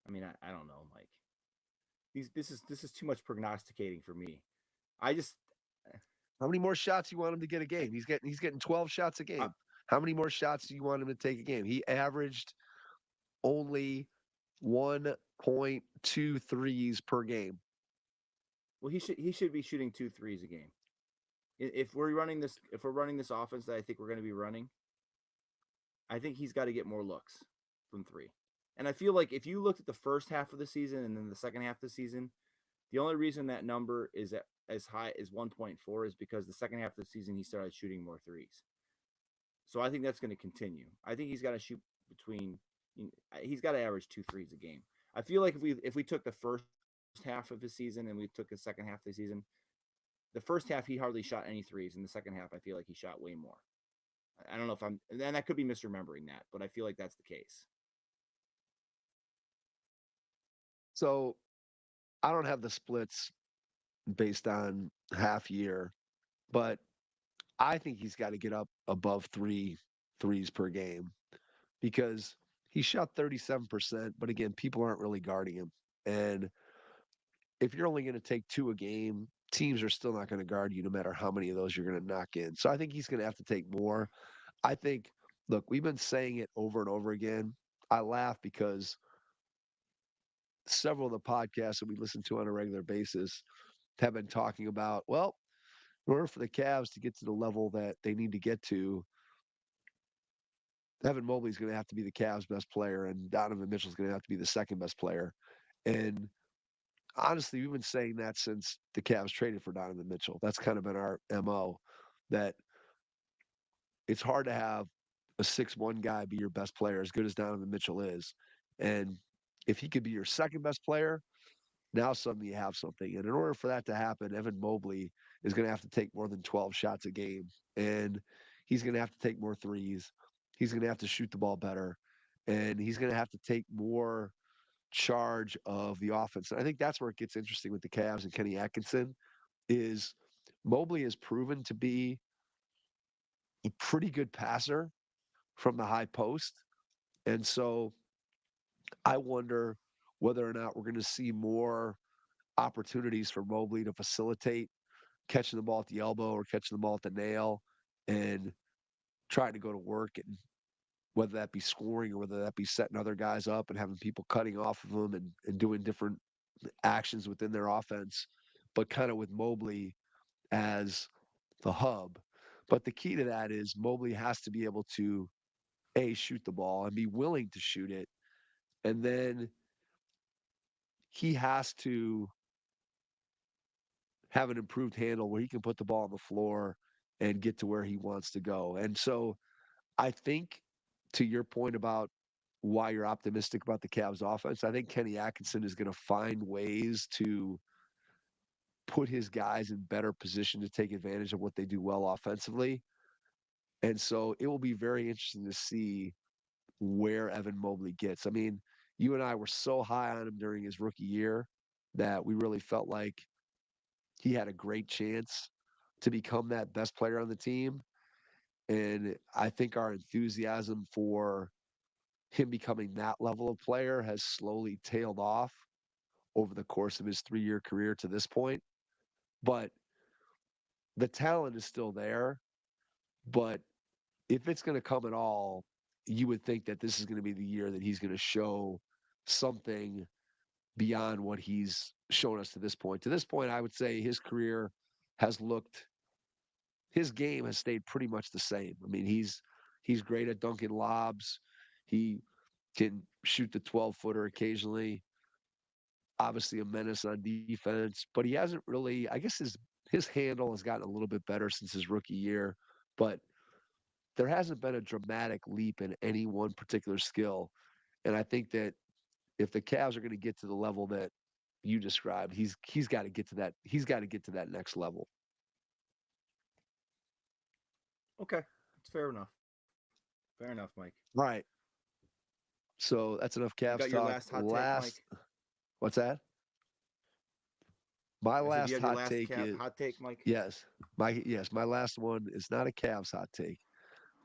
I mean, I don't know, Mike. This is too much prognosticating for me. I just How many more shots do you want him to get a game? He's getting 12 shots a game. How many more shots do you want him to take a game? He averaged only 1.2 threes per game. well, he should be shooting 2 threes a game. If we're running this offense that I think we're going to be running, I think he's got to get more looks from 3. And I feel like if you looked at the first half of the season and then the second half of the season, the only reason that number is as high as 1.4 is because the second half of the season he started shooting more threes. So I think that's going to continue. I think he's got to shoot between. He's got to average 2 threes a game. I feel like if we took the first half of his season and we took the second half of the season, the first half he hardly shot any threes. In the second half, I feel like he shot way more. I don't know if I'm, and I could be misremembering that, but I feel like that's the case. So I don't have the splits based on half year, but I think he's got to get up above 3 threes per game because he shot 37%, but again, people aren't really guarding him. And if you're only going to take 2 a game, teams are still not going to guard you no matter how many of those you're going to knock in. So I think he's going to have to take more. I think, look, we've been saying it over and over again. I laugh because several of the podcasts that we listen to on a regular basis have been talking about, well, in order for the Cavs to get to the level that they need to get to, Evan Mobley's going to have to be the Cavs' best player, and Donovan Mitchell's going to have to be the second best player. And honestly, we've been saying that since the Cavs traded for Donovan Mitchell. That's kind of been our MO, that it's hard to have a 6'1" guy be your best player, as good as Donovan Mitchell is. And if he could be your second best player, now suddenly you have something. And in order for that to happen, Evan Mobley is going to have to take more than 12 shots a game. And he's going to have to take more threes. He's going to have to shoot the ball better. And he's going to have to take more charge of the offense. And I think that's where it gets interesting with the Cavs and Kenny Atkinson is Mobley has proven to be a pretty good passer from the high post. And so I wonder whether or not we're going to see more opportunities for Mobley to facilitate catching the ball at the elbow or catching the ball at the nail and trying to go to work, and whether that be scoring or whether that be setting other guys up and having people cutting off of them and doing different actions within their offense, but kind of with Mobley as the hub. But the key to that is Mobley has to be able to shoot the ball and be willing to shoot it. And then he has to have an improved handle where he can put the ball on the floor and get to where he wants to go. And so I think, to your point about why you're optimistic about the Cavs offense, I think Kenny Atkinson is going to find ways to put his guys in better position to take advantage of what they do well offensively. And so it will be very interesting to see where Evan Mobley gets. I mean, you and I were so high on him during his rookie year that we really felt like he had a great chance to become that best player on the team. And I think our enthusiasm for him becoming that level of player has slowly tailed off over the course of his 3-year career to this point. But the talent is still there. But if it's going to come at all, you would think that this is going to be the year that he's going to show something beyond what he's shown us to this point. To this point, I would say his career has looked, his game has stayed pretty much the same. I mean, he's great at dunking lobs. He can shoot the 12-footer occasionally. Obviously a menace on defense, but he hasn't really, I guess his handle has gotten a little bit better since his rookie year, but there hasn't been a dramatic leap in any one particular skill. And I think that if the Cavs are going to get to the level that you described, he's got to get to that. He's got to get to that next level. Okay, that's fair enough. Fair enough, Mike. All right. So that's enough Cavs You got talk. your last hot take, Mike? What's that? My I said, last you have your hot last take is hot take, Mike. yes. My last one is not a Cavs hot take.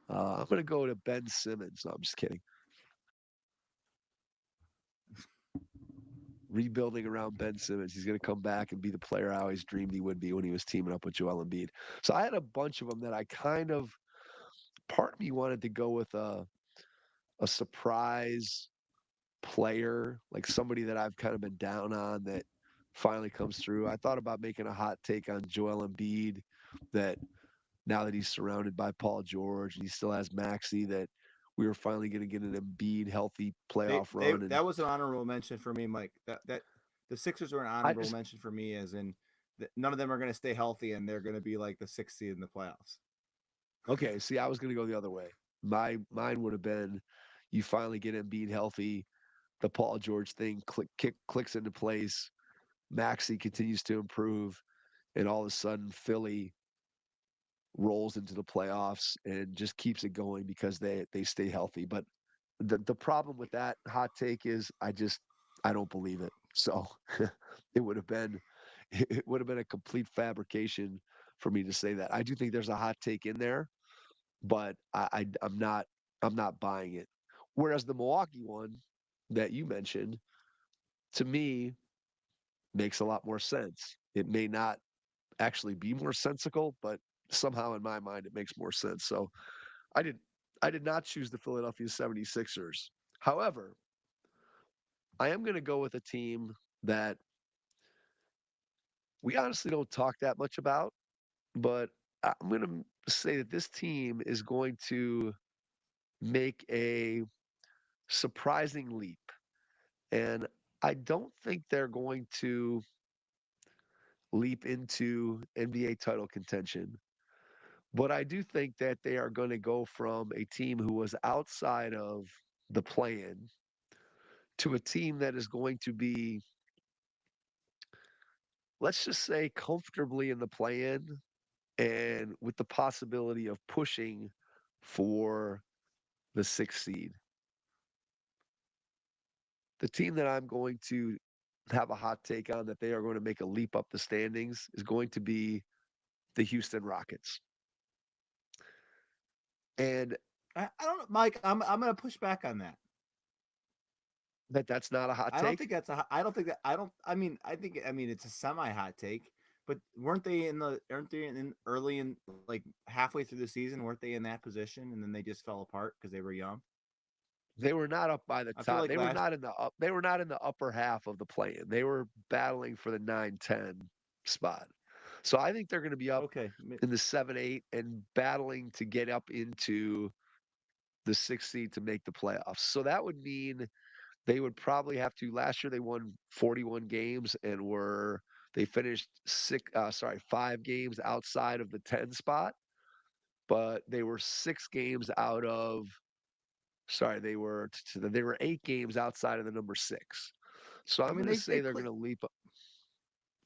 I'm going to go to Ben Simmons. No, I'm just kidding. Rebuilding around Ben Simmons. He's going to come back and be the player I always dreamed he would be when he was teaming up with Joel Embiid. So I had a bunch of them that I kind of, part of me wanted to go with a surprise player, like somebody that I've kind of been down on that finally comes through. I thought about making a hot take on Joel Embiid, that now that he's surrounded by Paul George and he still has Maxey, that we were finally going to get an Embiid healthy playoff run. That was an honorable mention for me, Mike. That the Sixers were an honorable mention for me, as in none of them are going to stay healthy, and they're going to be like the 6th seed in the playoffs. Okay, see, I was going to go the other way. Mine would have been, you finally get Embiid healthy, the Paul George thing clicks into place, Maxey continues to improve, and all of a sudden Philly rolls into the playoffs and just keeps it going because they stay healthy. But the problem with that hot take is I don't believe it. So it would have been a complete fabrication for me to say that. I do think there's a hot take in there, but I'm not buying it. Whereas the Milwaukee one that you mentioned, to me, makes a lot more sense. It may not actually be more sensical, but somehow in my mind it makes more sense. So I did I did not choose the Philadelphia 76ers. However, I am going to go with a team that we honestly don't talk that much about, but I'm going to say that this team is going to make a surprising leap. And I don't think they're going to leap into NBA title contention. But I do think that they are going to go from a team who was outside of the play-in to a team that is going to be, let's just say, comfortably in the play-in and with the possibility of pushing for the 6th seed. The team that I'm going to have a hot take on that they are going to make a leap up the standings is going to be the Houston Rockets. And I don't know, Mike. I'm going to push back on that. that's not a hot I take. don't think that's a. I don't think that. I don't. I mean, I think. I mean, it's a semi-hot take. But aren't they in early in like halfway through the season? Weren't they in that position, and then they just fell apart because they were young? They were not up by the I feel top. like They were not in the up. They were not in the upper half of the play-in. They were battling for the 9-10 spot. So I think they're going to be up okay. in the 7-8 and battling to get up into the 6th seed to make the playoffs. So that would mean they would probably have to. Last year they won 41 games and they finished 5 games outside of the 10 spot, but they were 6 games out of. Sorry, they were 8 games outside of the number 6. So I I'm mean, going to say they're going to leap up.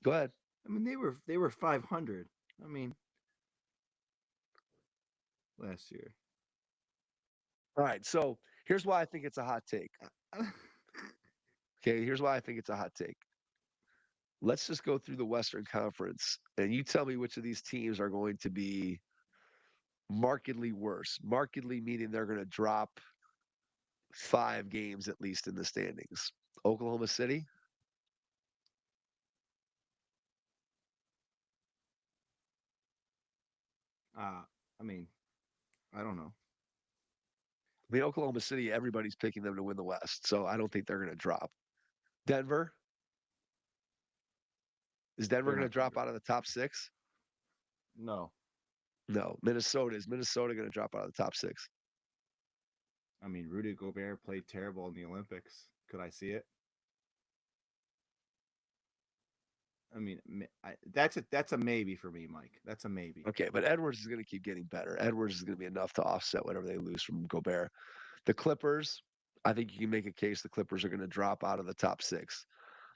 Go ahead. I mean, they were 500. I mean, last year. All right. So here's why I think it's a hot take. Okay. Here's why I think it's a hot take. Let's just go through the Western Conference and you tell me which of these teams are going to be markedly worse. Markedly meaning they're going to drop 5 games at least in the standings. Oklahoma City? I mean, I don't know. I mean, Oklahoma City, everybody's picking them to win the West. So I don't think they're going to drop. Denver? Is Denver They're going to not gonna drop out of the top 6? No. No. Minnesota. Is Minnesota going to drop out of the top 6? I mean, Rudy Gobert played terrible in the Olympics. Could I see it? I mean, that's a maybe for me, Mike. That's a maybe. Okay, but Edwards is going to keep getting better. Edwards is going to be enough to offset whatever they lose from Gobert. The Clippers, I think you can make a case the Clippers are going to drop out of the top 6.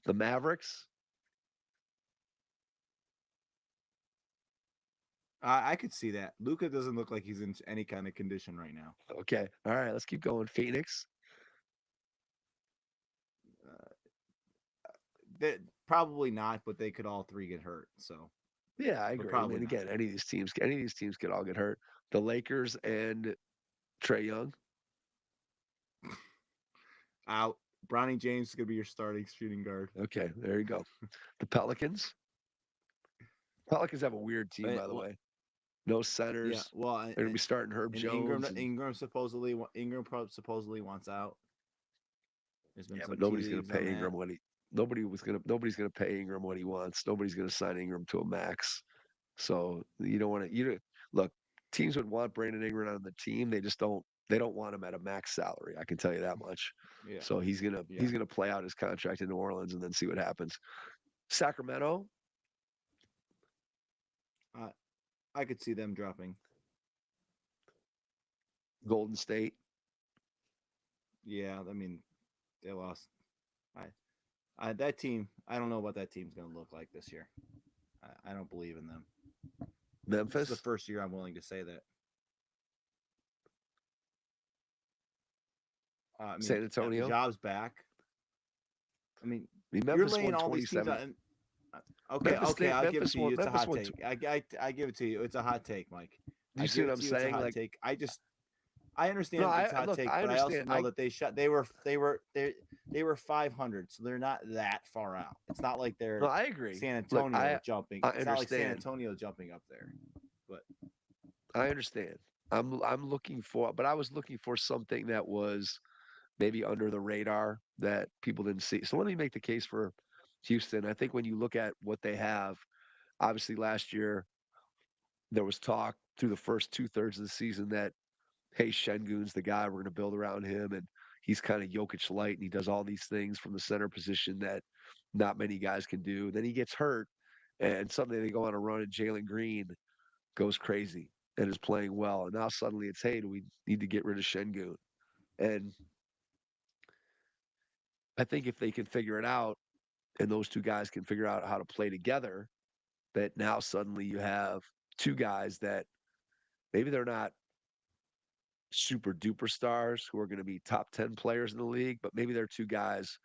The Mavericks, I could see that. Luka doesn't look like he's in any kind of condition right now. okay. All right, let's keep going. Phoenix, Probably not, but they could all 3 get hurt. So yeah, I agree. I probably mean, not. again, any of these teams could all get hurt. The Lakers and Trae Young, Out. Bronny James is gonna be your starting shooting guard. okay, there you go. The Pelicans have a weird team, by the way. No centers. Yeah, well, They're going to be starting Herb Jones. Ingram supposedly wants out. Yeah, but nobody's going to pay Ingram nobody's going to pay Ingram what he wants. Nobody's going to sign Ingram to a max. So you don't want to. Look, teams would want Brandon Ingram on the team. They just don't. They don't want him at a max salary. I can tell you that much. Yeah. So he's gonna play out his contract in New Orleans and then see what happens. Sacramento, I could see them dropping. Golden State. Yeah, I mean, they lost. That team. I don't know what that team's going to look like this year. I don't believe in them. This is the Memphis. first year I'm willing to say that. I mean, San Antonio. Job's back. I mean, I mean, you're Memphis laying won all these teams 27. out. Okay, Memphis okay, did- I'll give it Memphis to you. won- It's a Memphis hot won take. I give it to you. It's a hot take, Mike. Do I you see give what it I'm to you. It's a saying? hot Like, take. I understand No, it's a I- hot look, take, I but I also understand. know that they were 500, so they're not that far out. It's not like they're no, I agree. San Look, Antonio jumping. I It's not like San understand. Antonio jumping up there. I understand. I'm looking for, but I was looking for something that was maybe under the radar that people didn't see. So let me make the case for Houston. I think when you look at what they have, obviously last year there was talk through the first 2/3 of the season that, hey, Şengün's the guy, we're going to build around him, and he's kind of Jokic light, and he does all these things from the center position that not many guys can do. Then he gets hurt, and suddenly they go on a run, and Jalen Green goes crazy and is playing well. And now suddenly it's, hey, do we need to get rid of Şengün? And I think if they can figure it out, and those two guys can figure out how to play together, that now suddenly you have two guys that maybe they're not super duper stars who are going to be top 10 players in the league, but maybe they're two guys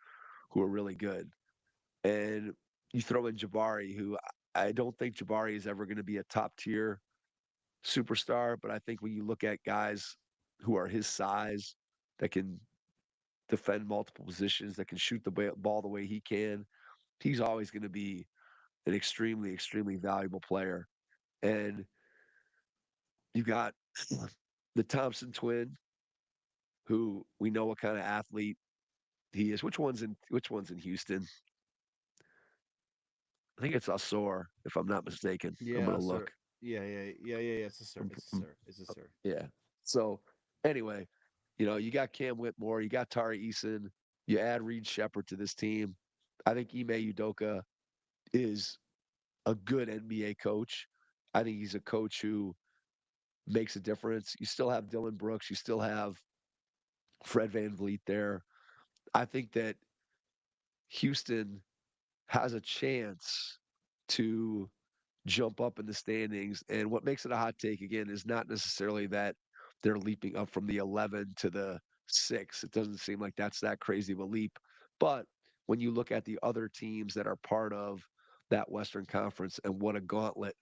who are really good. And you throw in Jabari, who I don't think Jabari is ever going to be a top tier superstar, but I think when you look at guys who are his size that can defend multiple positions, that can shoot the ball the way he can, he's always going to be an extremely, extremely valuable player. And you got the Thompson twin, who we know what kind of athlete he is. Which one's in Houston? I think it's Asor, if I'm not mistaken. I'm Yeah, gonna sir. look. Yeah. It's a sir. It's a sir. Yeah. So anyway, you got Cam Whitmore, you got Tari Eason, you add Reed Shepard to this team. I think Ime Udoka is a good NBA coach. I think he's a coach who makes a difference. You still have Dylan Brooks, you still have Fred Van Vliet there. I think that Houston has a chance to jump up in the standings. And what makes it a hot take again is not necessarily that they're leaping up from the 11 to the 6. It doesn't seem like that's that crazy of a leap. But when you look at the other teams that are part of that Western Conference and what a gauntlet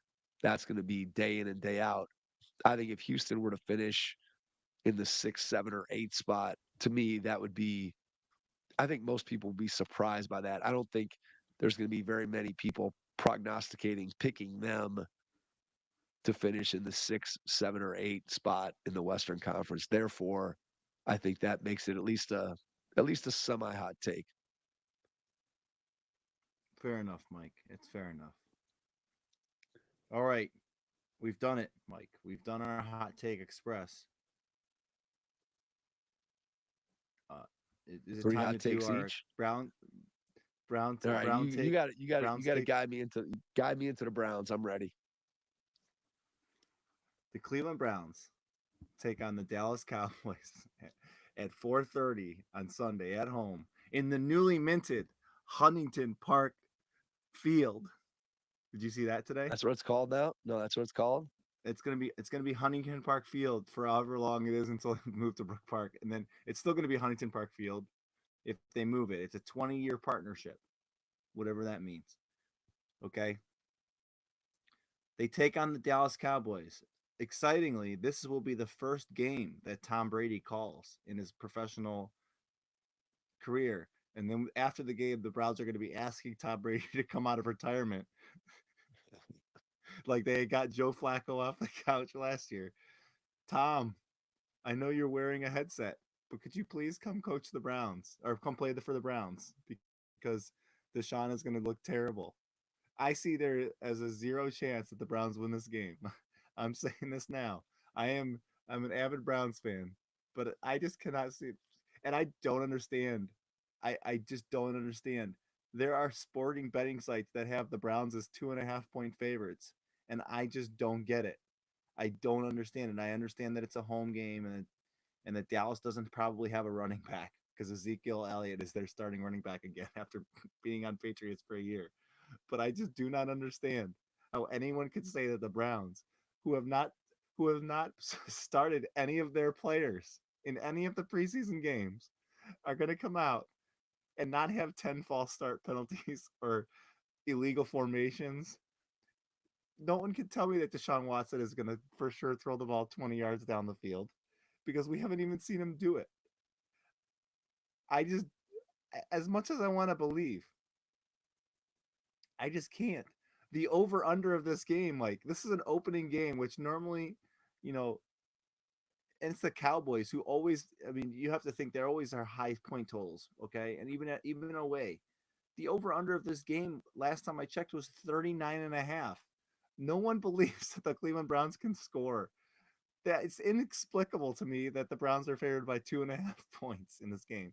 that's going to be day in and day out, I think if Houston were to finish in the 6, 7, or 8 spot, to me, that would be, I think most people would be surprised by that. I don't think there's going to be very many people prognosticating picking them to finish in the 6, 7, or 8 spot in the Western Conference. Therefore, I think that makes it at least a semi hot take. Fair enough, Mike. It's fair enough. All right. We've done it, Mike. We've done our hot take express. Is it 3 time hot to do takes our each. brown All right, brown you take? got it. You got Browns to take? guide me into the Browns. I'm ready. The Cleveland Browns take on the Dallas Cowboys at 4:30 on Sunday at home in the newly minted Huntington Park Field. Did you see that today? That's what it's called now. No, that's what it's called. It's gonna be Huntington Park Field for however long it is until they move to Brook Park, and then it's still gonna be Huntington Park Field if they move it. It's a 20-year partnership, whatever that means. Okay. They take on the Dallas Cowboys. Excitingly, this will be the first game that Tom Brady calls in his professional career. And then after the game, the Browns are going to be asking Tom Brady to come out of retirement. Like they got Joe Flacco off the couch last year. Tom, I know you're wearing a headset, but could you please come coach the Browns or come play for the Browns? Because Deshaun is going to look terrible. I see there as a 0 chance that the Browns win this game. I'm saying this now. I'm an avid Browns fan, but I just cannot see it. And I don't understand. I just don't understand. There are sporting betting sites that have the Browns as 2.5 point favorites. and I just don't get it. I don't understand it. I understand that it's a home game and that Dallas doesn't probably have a running back because Ezekiel Elliott is their starting running back again after being on Patriots for a year. But I just do not understand how anyone could say that the Browns, who have not started any of their players in any of the preseason games, are going to come out and not have 10 false start penalties or illegal formations. No one can tell me that Deshaun Watson is going to for sure throw the ball 20 yards down the field because we haven't even seen him do it. I just, as much as I want to believe, I just can't. The over under of this game, like this is an opening game, which normally, you know, and it's the Cowboys who always, I mean, you have to think they're always our high point totals, okay? And even away, the over under of this game last time I checked was 39.5. No one believes that the Cleveland Browns can score. That it's inexplicable to me that the Browns are favored by 2.5 points in this game.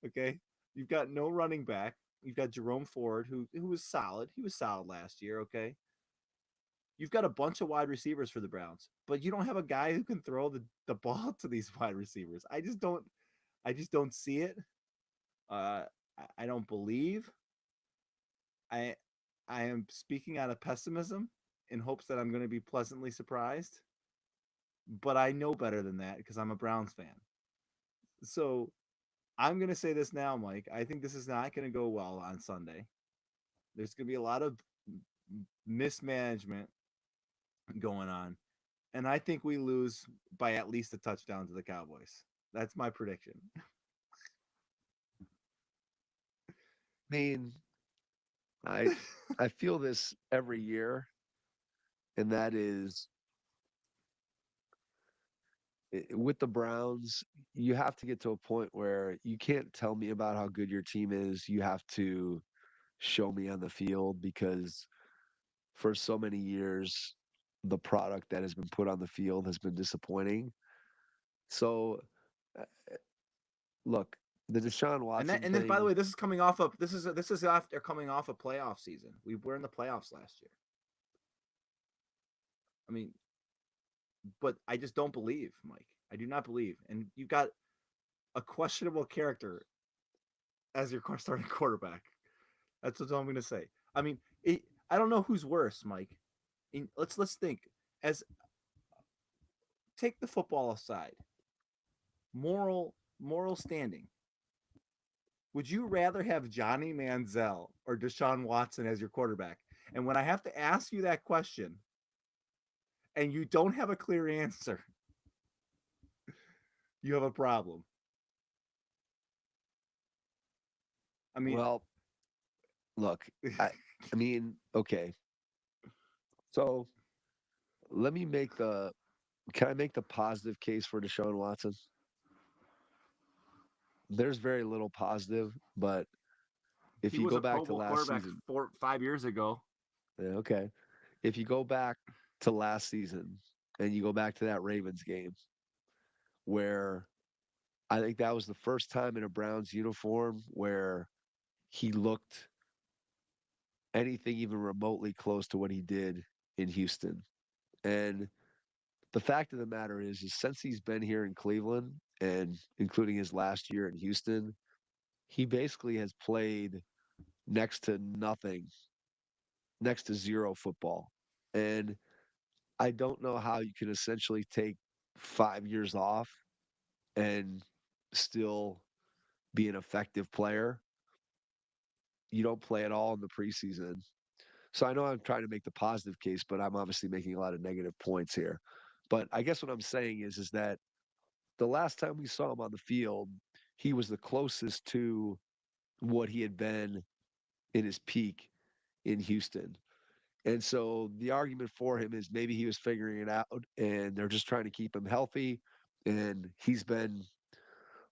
Okay. You've got no running back. You've got Jerome Ford, who was solid. He was solid last year, okay? You've got a bunch of wide receivers for the Browns, but you don't have a guy who can throw the ball to these wide receivers. I just don't see it. I don't believe. I am speaking out of pessimism in hopes that I'm going to be pleasantly surprised. But I know better than that because I'm a Browns fan. So I'm going to say this now, Mike. I think this is not going to go well on Sunday. There's going to be a lot of mismanagement going on. And I think we lose by at least a touchdown to the Cowboys. That's my prediction. I mean, I feel this every year, and that is with the Browns, you have to get to a point where you can't tell me about how good your team is. You have to show me on the field because for so many years, the product that has been put on the field has been disappointing. So, uh, look, the Deshaun Watson And this, by the thing, way, this is coming off of this is after coming off a playoff season. We were in the playoffs last year. I mean, but I just don't believe, Mike. I do not believe. And you've got a questionable character as your starting quarterback. That's what I'm going to say. I mean, I don't know who's worse, Mike. Let's think. As take the football aside, moral standing. Would you rather have Johnny Manziel or Deshaun Watson as your quarterback? And when I have to ask you that question, and you don't have a clear answer, you have a problem. I mean, well, look, I mean, okay. So let me make the can I make the positive case for Deshaun Watson? There's very little positive, but if he you was go a back Pro to Bowl last quarterback season, 5 years ago. yeah, okay. If you go back to last season and you go back to that Ravens game where I think that was the first time in a Browns uniform where he looked anything even remotely close to what he did in Houston. And the fact of the matter is since he's been here in Cleveland and including his last year in Houston, he basically has played next to nothing, next to zero football. And I don't know how you can essentially take 5 years off and still be an effective player. You don't play at all in the preseason. So I know I'm trying to make the positive case, but I'm obviously making a lot of negative points here. But I guess what I'm saying is that the last time we saw him on the field, he was the closest to what he had been in his peak in Houston. And so the argument for him is maybe he was figuring it out and they're just trying to keep him healthy. And he's been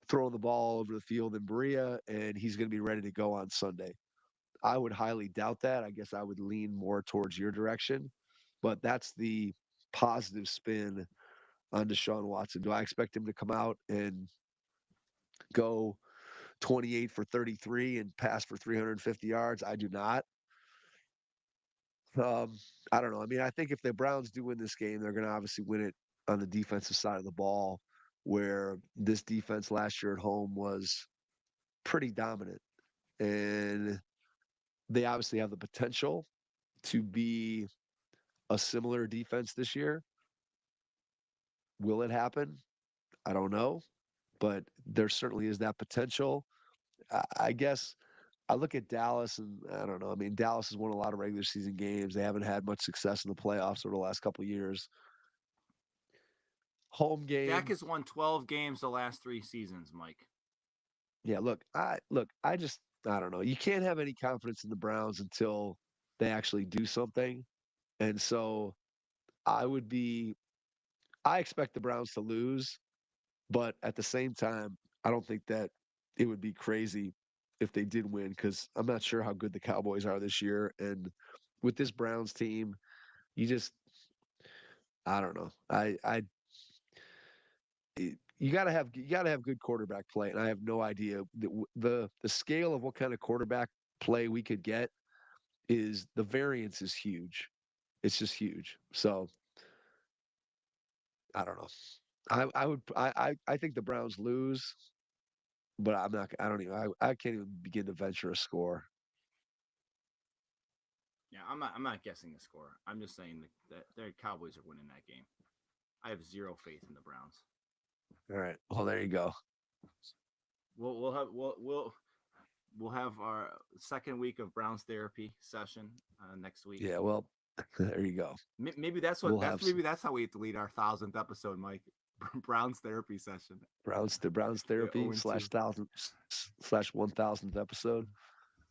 throwing the ball all over the field in Berea and he's going to be ready to go on Sunday. I would highly doubt that. I guess I would lean more towards your direction, but that's the positive spin on Deshaun Watson. Do I expect him to come out and go 28 for 33 and pass for 350 yards? I do not. I don't know. I mean, I think if the Browns do win this game, they're going to obviously win it on the defensive side of the ball, where this defense last year at home was pretty dominant. And they obviously have the potential to be a similar defense this year. Will it happen? I don't know, but there certainly is that potential. I guess I look at Dallas and I don't know. I mean, Dallas has won a lot of regular season games. They haven't had much success in the playoffs over the last couple of years. Home Dak game. has won 12 games the last 3 seasons, Mike. Yeah, I just I don't know. You can't have any confidence in the Browns until they actually do something. And so I would be I expect the Browns to lose, but at the same time, I don't think that it would be crazy if they did win because I'm not sure how good the Cowboys are this year. And with this Browns team, you just I don't know. You got to have good quarterback play, and I have no idea the scale of what kind of quarterback play we could get is the variance is huge. It's just huge. So I don't know. I would I think the Browns lose, but I'm not. I don't even. I can't even begin to venture a score. Yeah, I'm not guessing the score. I'm just saying that the Cowboys are winning that game. I have zero faith in the Browns. All right. Well, there you go. We'll have our second week of Browns therapy session next week. Yeah. Well, there you go. Maybe that's We'll have Maybe that's how we delete our 1,000th episode, Mike. Browns therapy session. Browns Yeah, therapy 0-2. /1,000th episode.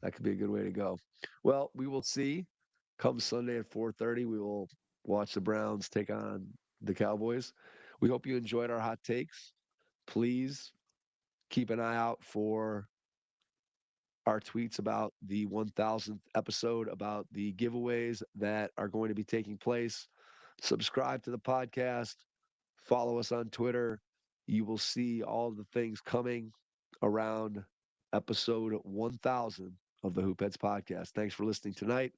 That could be a good way to go. Well, we will see. Come Sunday at 4:30, we will watch the Browns take on the Cowboys. We hope you enjoyed our hot takes. Please keep an eye out for our tweets about the 1,000th episode, about the giveaways that are going to be taking place. Subscribe to the podcast. Follow us on Twitter. You will see all the things coming around episode 1,000 of the Hoopheads podcast. Thanks for listening tonight.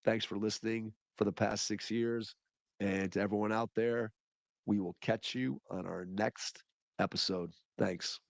Thanks for listening for the past 6 years. And to everyone out there, we will catch you on our next episode. Thanks.